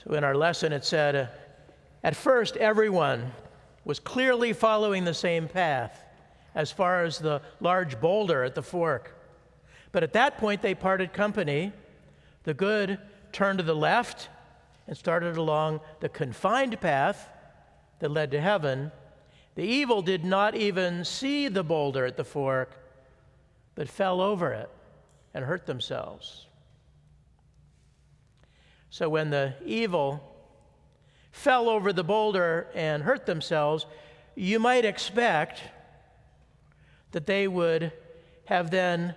So in our lesson it said, at first everyone was clearly following the same path as far as the large boulder at the fork. But at that point they parted company. The good turned to the left and started along the confined path that led to heaven. The evil did not even see the boulder at the fork, but fell over it and hurt themselves. So when the evil fell over the boulder and hurt themselves, you might expect that they would have then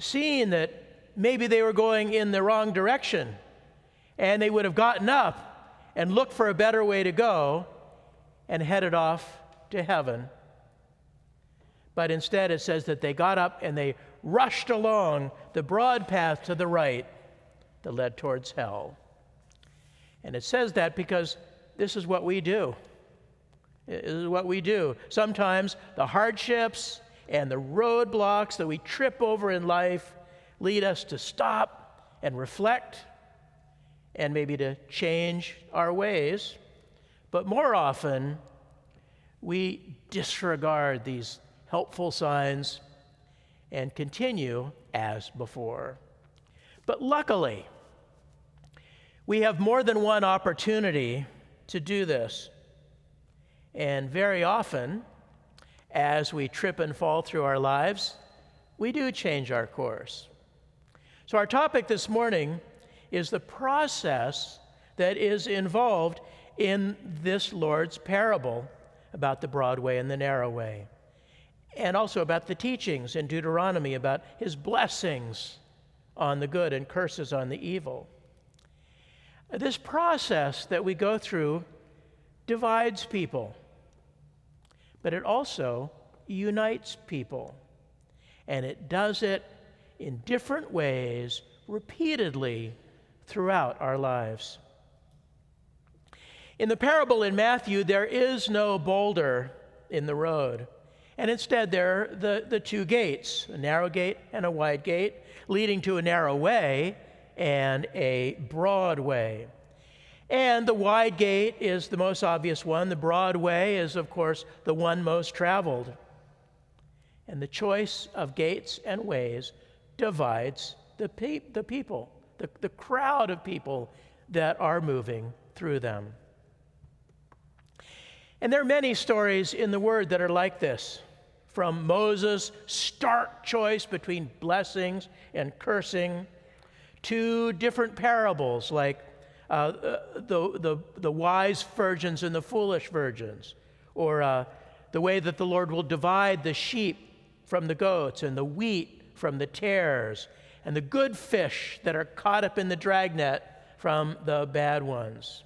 seen that maybe they were going in the wrong direction, and they would have gotten up and looked for a better way to go and headed off to heaven. But instead it says that they got up and they rushed along the broad path to the right that led towards hell. And it says that because this is what we do. This is what we do. Sometimes the hardships and the roadblocks that we trip over in life lead us to stop and reflect and maybe to change our ways. But more often, we disregard these helpful signs and continue as before. But luckily, we have more than one opportunity to do this. And very often, as we trip and fall through our lives, we do change our course. So our topic this morning is the process that is involved in this Lord's parable about the broad way and the narrow way, and also about the teachings in Deuteronomy about his blessings on the good and curses on the evil. This process that we go through divides people, but it also unites people, and it does it in different ways repeatedly throughout our lives. In the parable in Matthew, there is no boulder in the road, and instead there are the two gates, a narrow gate and a wide gate, leading to a narrow way and a broad way. And the wide gate is the most obvious one. The broad way is, of course, the one most traveled. And the choice of gates and ways divides the people, the crowd of people that are moving through them. And there are many stories in the Word that are like this, from Moses' stark choice between blessings and cursing, to different parables like the wise virgins and the foolish virgins, or the way that the Lord will divide the sheep from the goats and the wheat from the tares, and the good fish that are caught up in the dragnet from the bad ones.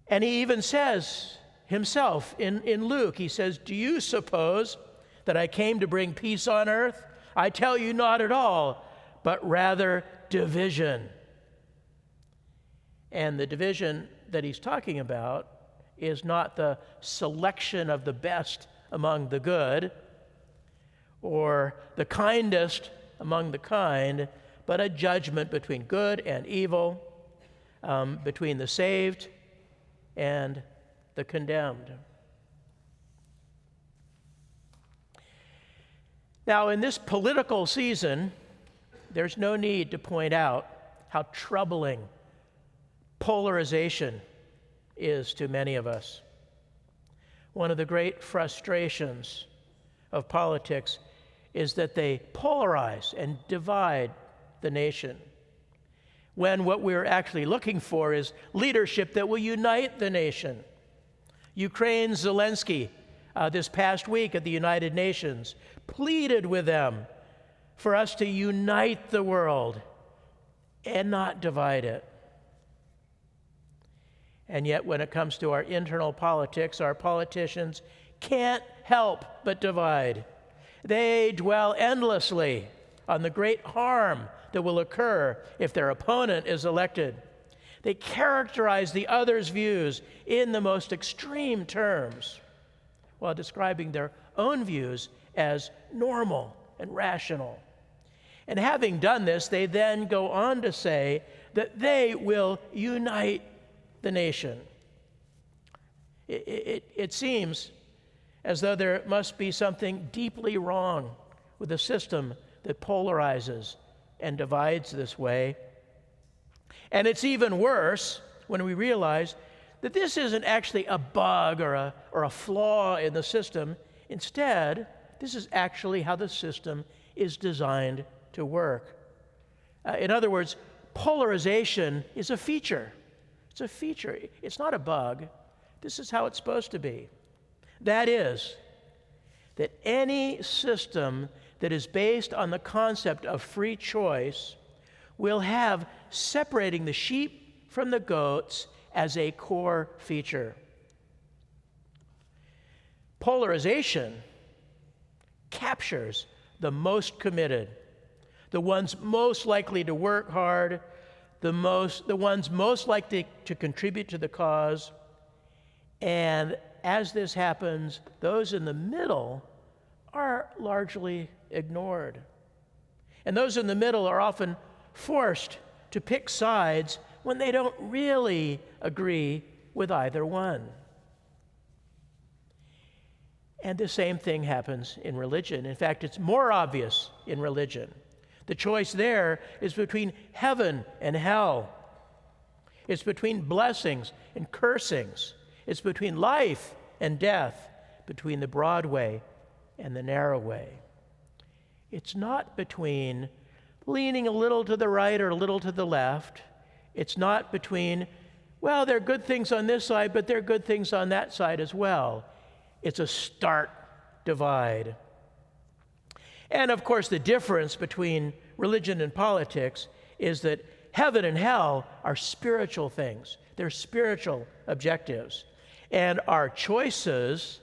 And he even says himself in Luke, he says, "Do you suppose that I came to bring peace on earth? I tell you, not at all, but rather division." And the division that he's talking about is not the selection of the best among the good or the kindest among the kind, but a judgment between good and evil, between the saved and the condemned. Now, in this political season, there's no need to point out how troubling polarization is to many of us. One of the great frustrations of politics is that they polarize and divide the nation, when what we're actually looking for is leadership that will unite the nation. Ukraine's Zelensky, this past week at the United Nations, pleaded with them for us to unite the world and not divide it. And yet, when it comes to our internal politics, our politicians can't help but divide. They dwell endlessly on the great harm that will occur if their opponent is elected. They characterize the other's views in the most extreme terms, while describing their own views as normal and rational. And having done this, they then go on to say that they will unite the nation. It seems as though there must be something deeply wrong with a system that polarizes and divides this way. And it's even worse when we realize that this isn't actually a bug or a flaw in the system. Instead, this is actually how the system is designed to work. In other words, polarization is a feature. It's a feature. It's not a bug. This is how it's supposed to be. That is, that any system that is based on the concept of free choice will have separating the sheep from the goats as a core feature. Polarization captures the most committed, the ones most likely to work hard, the ones most likely to contribute to the cause. And as this happens, those in the middle are largely ignored. And those in the middle are often forced to pick sides when they don't really agree with either one. And the same thing happens in religion. In fact, it's more obvious in religion. The choice there is between heaven and hell. It's between blessings and cursings. It's between life and death, between the broad way and the narrow way. It's not between leaning a little to the right or a little to the left. It's not between, well, there are good things on this side, but there are good things on that side as well. It's a stark divide. And of course, the difference between religion and politics is that heaven and hell are spiritual things. They're spiritual objectives. And our choices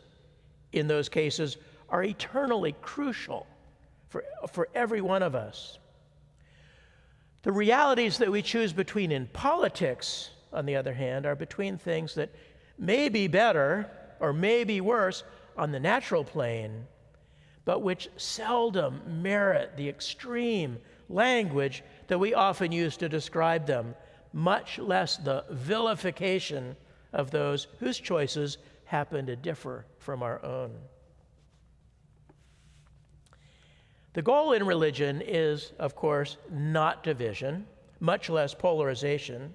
in those cases are eternally crucial for every one of us. The realities that we choose between in politics, on the other hand, are between things that may be better or may be worse on the natural plane, but which seldom merit the extreme language that we often use to describe them, much less the vilification of those whose choices happen to differ from our own. The goal in religion is, of course, not division, much less polarization.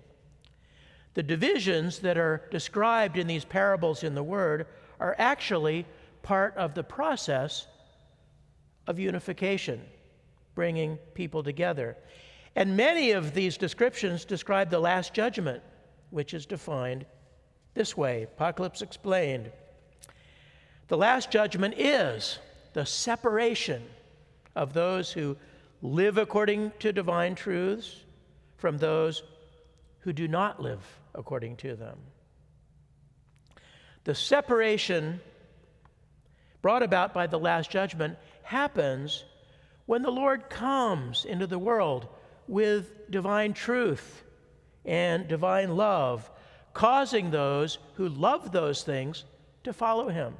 The divisions that are described in these parables in the Word are actually part of the process of unification, bringing people together. And many of these descriptions describe the last judgment, which is defined this way, Apocalypse explained. The last judgment is the separation of those who live according to divine truths from those who do not live according to them. The separation brought about by the last judgment happens when the Lord comes into the world with divine truth and divine love, causing those who love those things to follow him,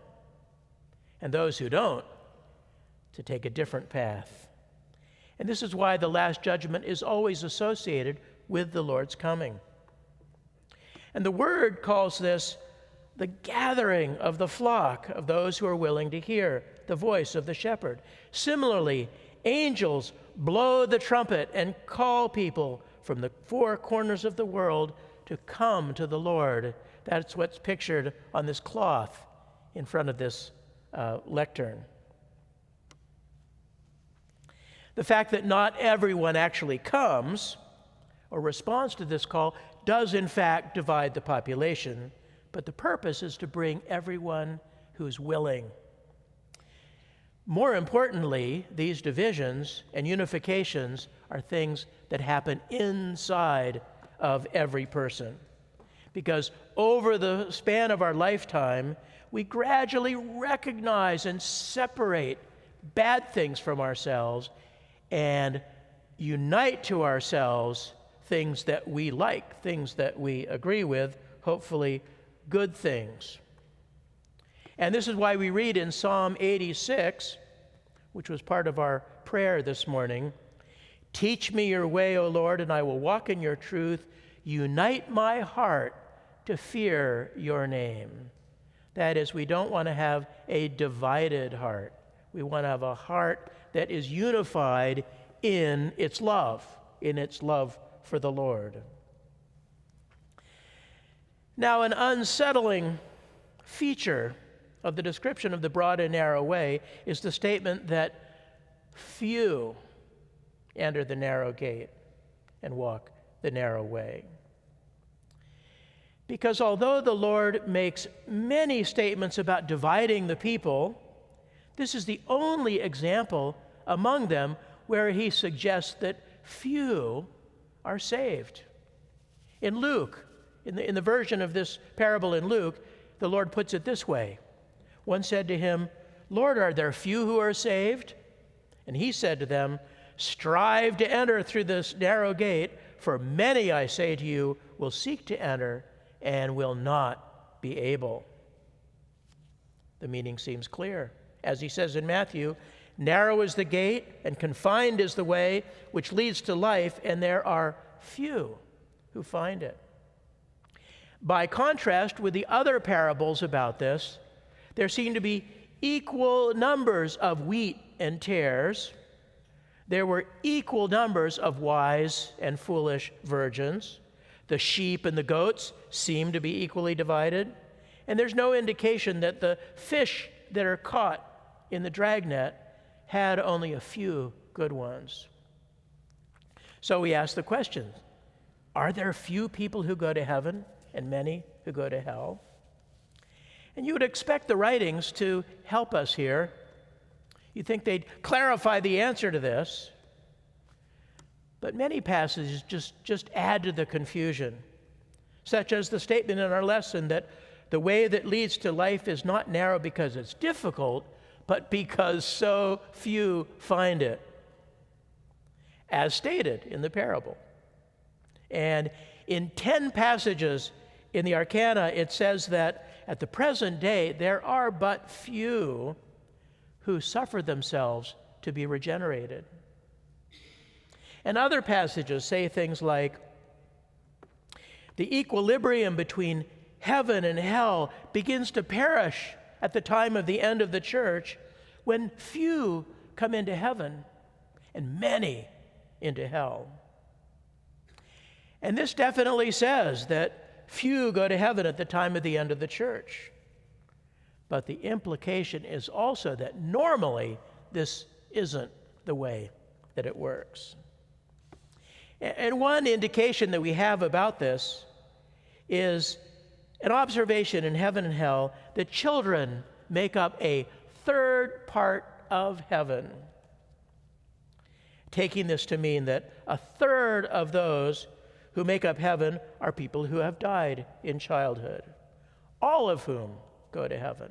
and those who don't to take a different path. And this is why the last judgment is always associated with the Lord's coming. And the Word calls this the gathering of the flock of those who are willing to hear the voice of the shepherd. Similarly, angels blow the trumpet and call people from the four corners of the world to come to the Lord. That's what's pictured on this cloth in front of this lectern. The fact that not everyone actually comes or responds to this call does in fact divide the population, but the purpose is to bring everyone who's willing. More importantly, these divisions and unifications are things that happen inside of every person, because over the span of our lifetime, we gradually recognize and separate bad things from ourselves and unite to ourselves things that we like, things that we agree with, hopefully good things. And this is why we read in Psalm 86, which was part of our prayer this morning, Teach me your way, O Lord, and I will walk in your truth. Unite my heart to fear your name. That is, we don't want to have a divided heart. We want to have a heart that is unified in its love for the Lord. Now, an unsettling feature of the description of the broad and narrow way is the statement that few enter the narrow gate and walk the narrow way. Because although the Lord makes many statements about dividing the people, this is the only example among them where he suggests that few are saved. In Luke, in the version of this parable in Luke, the Lord puts it this way. One said to him, Lord, are there few who are saved? And he said to them, strive to enter through this narrow gate, for many, I say to you, will seek to enter and will not be able. The meaning seems clear. As he says in Matthew, narrow is the gate and confined is the way which leads to life, and there are few who find it. By contrast with the other parables about this, there seem to be equal numbers of wheat and tares. There were equal numbers of wise and foolish virgins. The sheep and the goats seem to be equally divided. And there's no indication that the fish that are caught in the dragnet had only a few good ones. So we ask the question, are there few people who go to heaven and many who go to hell? And you would expect the writings to help us here. You'd think they'd clarify the answer to this. But many passages just add to the confusion, such as the statement in our lesson that the way that leads to life is not narrow because it's difficult, but because so few find it, as stated in the parable. And in 10 passages in the Arcana, it says that at the present day, there are but few who suffer themselves to be regenerated. And other passages say things like, the equilibrium between heaven and hell begins to perish at the time of the end of the church when few come into heaven and many into hell. And this definitely says that few go to heaven at the time of the end of the church. But the implication is also that normally this isn't the way that it works. And one indication that we have about this is an observation in heaven and hell that children make up a third part of heaven, taking this to mean that a third of those who make up heaven are people who have died in childhood, all of whom go to heaven.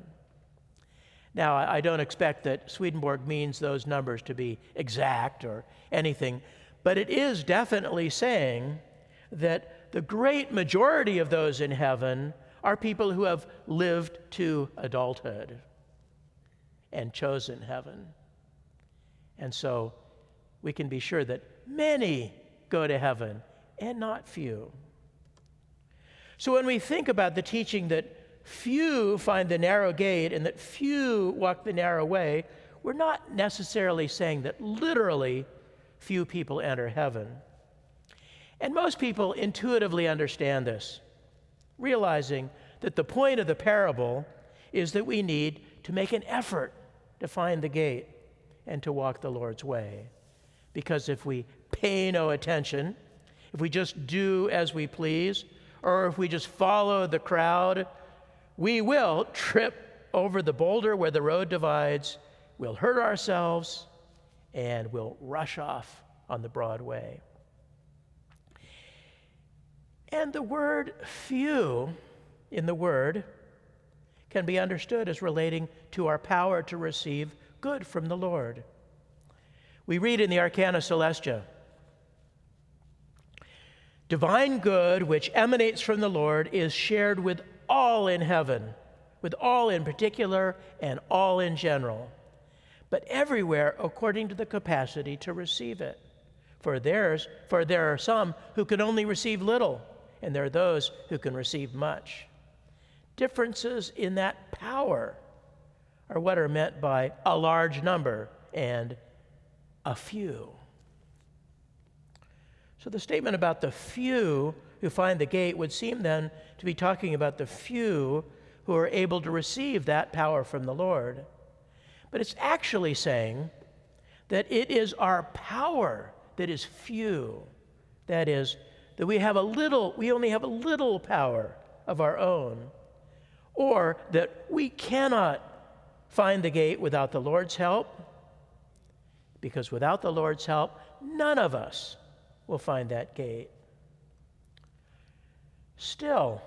Now, I don't expect that Swedenborg means those numbers to be exact or anything, but it is definitely saying that the great majority of those in heaven are people who have lived to adulthood and chosen heaven. And so we can be sure that many go to heaven and not few. So when we think about the teaching that few find the narrow gate and that few walk the narrow way, we're not necessarily saying that literally few people enter heaven. And most people intuitively understand this, realizing that the point of the parable is that we need to make an effort to find the gate and to walk the Lord's way. Because if we pay no attention, if we just do as we please, or if we just follow the crowd, we will trip over the boulder where the road divides, we'll hurt ourselves, and we'll rush off on the broad way. And the word few in the word can be understood as relating to our power to receive good from the Lord. We read in the Arcana Celestia, divine good which emanates from the Lord is shared with all in heaven, with all in particular and all in general, but everywhere according to the capacity to receive it. For there are some who can only receive little, and there are those who can receive much. Differences in that power are what are meant by a large number and a few. So the statement about the few who find the gate would seem then to be talking about the few who are able to receive that power from the Lord. But it's actually saying that it is our power that is few. That is, that we only have a little power of our own, or that we cannot find the gate without the Lord's help, because without the Lord's help, none of us will find that gate. Still,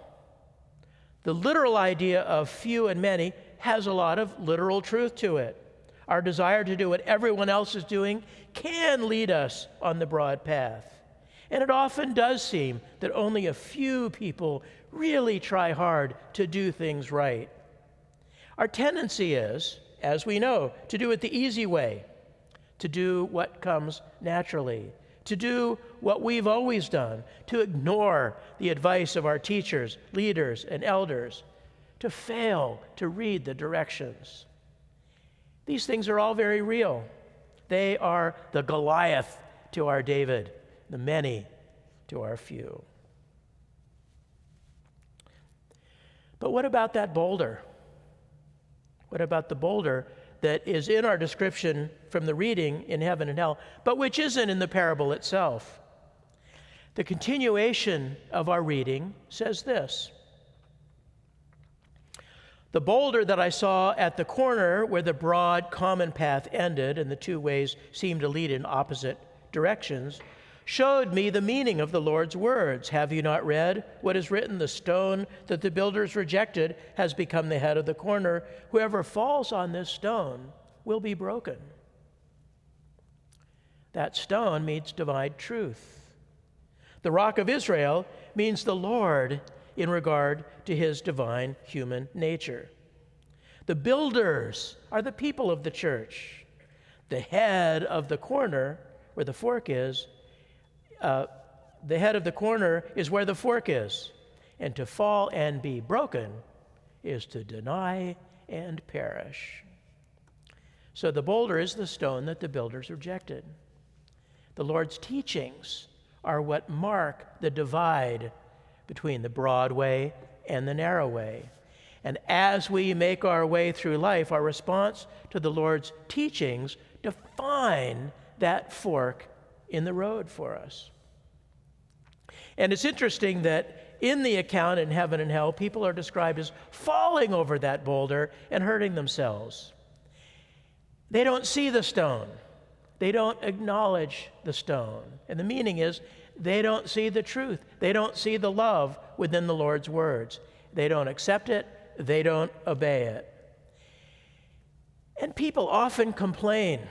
the literal idea of few and many has a lot of literal truth to it. Our desire to do what everyone else is doing can lead us on the broad path. And it often does seem that only a few people really try hard to do things right. Our tendency is, as we know, to do it the easy way, to do what comes naturally, to do what we've always done, to ignore the advice of our teachers, leaders, and elders, to fail to read the directions. These things are all very real. They are the Goliath to our David, the many to our few. But what about that boulder? What about the boulder that is in our description from the reading in heaven and hell, but which isn't in the parable itself? The continuation of our reading says this: "The boulder that I saw at the corner where the broad common path ended and the two ways seemed to lead in opposite directions showed me the meaning of the Lord's words. Have you not read what is written? The stone that the builders rejected has become the head of the corner. Whoever falls on this stone will be broken." That stone means divine truth. The rock of Israel means the Lord in regard to his divine human nature. The builders are the people of the church. The head of the corner, where the fork is, the head of the corner is where the fork is. And to fall and be broken is to deny and perish. So the boulder is the stone that the builders rejected. The Lord's teachings are what mark the divide between the broad way and the narrow way. And as we make our way through life, our response to the Lord's teachings define that fork in the road for us. And it's interesting that in the account in heaven and hell, people are described as falling over that boulder and hurting themselves. They don't see the stone. They don't acknowledge the stone. And the meaning is, they don't see the truth. They don't see the love within the Lord's words. They don't accept it. They don't obey it. And people often complain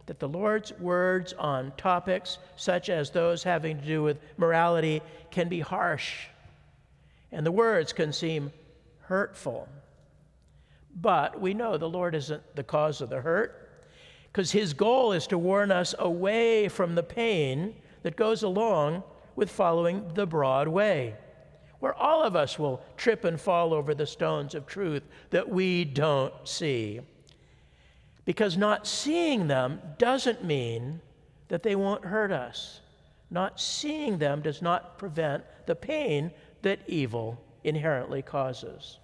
that the Lord's words on topics such as those having to do with morality can be harsh, and the words can seem hurtful. But we know the Lord isn't the cause of the hurt, because his goal is to warn us away from the pain that goes along with following the broad way, where all of us will trip and fall over the stones of truth that we don't see. Because not seeing them doesn't mean that they won't hurt us. Not seeing them does not prevent the pain that evil inherently causes.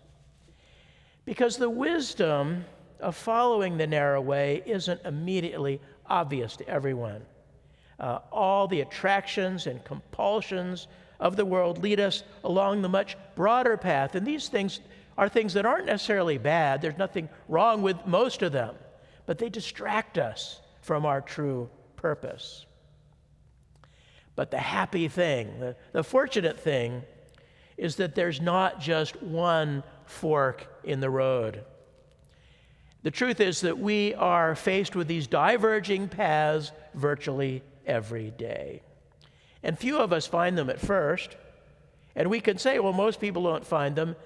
Because the wisdom of following the narrow way isn't immediately obvious to everyone. All the attractions and compulsions of the world lead us along the much broader path. And these things are things that aren't necessarily bad. There's nothing wrong with most of them. But they distract us from our true purpose. But the happy thing, the fortunate thing, is that there's not just one fork in the road. The truth is that we are faced with these diverging paths virtually every day. And few of us find them at first. And we can say, well, most people don't find them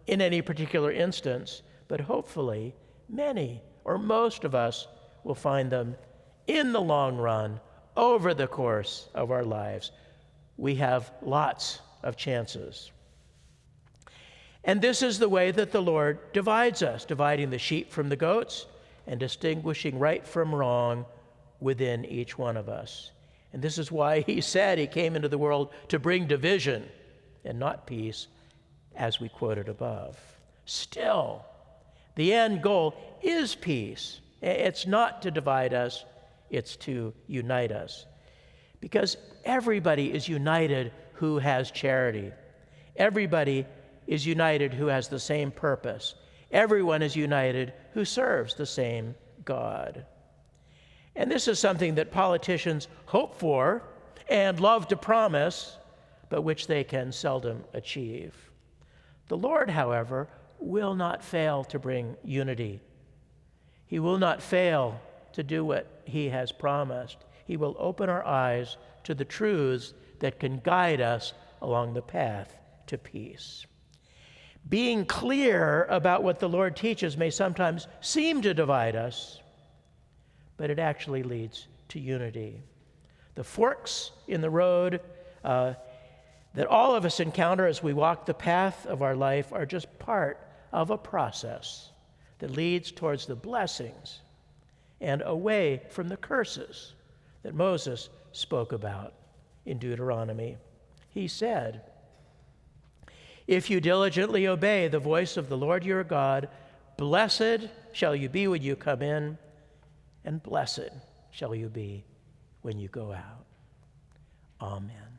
in any particular instance. But hopefully, many or most of us will find them in the long run over the course of our lives. We have lots of chances. And this is the way that the Lord divides us, dividing the sheep from the goats and distinguishing right from wrong within each one of us. And this is why he said he came into the world to bring division and not peace, as we quoted above. Still, the end goal is peace. It's not to divide us, it's to unite us. Because everybody is united who has charity. Everybody is united who has the same purpose. Everyone is united who serves the same God. And this is something that politicians hope for and love to promise, but which they can seldom achieve. The Lord, however, will not fail to bring unity. He will not fail to do what he has promised. He will open our eyes to the truths that can guide us along the path to peace. Being clear about what the Lord teaches may sometimes seem to divide us, but it actually leads to unity. The forks in the road that all of us encounter as we walk the path of our life are just part of a process that leads towards the blessings and away from the curses that Moses spoke about in Deuteronomy. He said, "If you diligently obey the voice of the Lord your God, blessed shall you be when you come in, and blessed shall you be when you go out." Amen.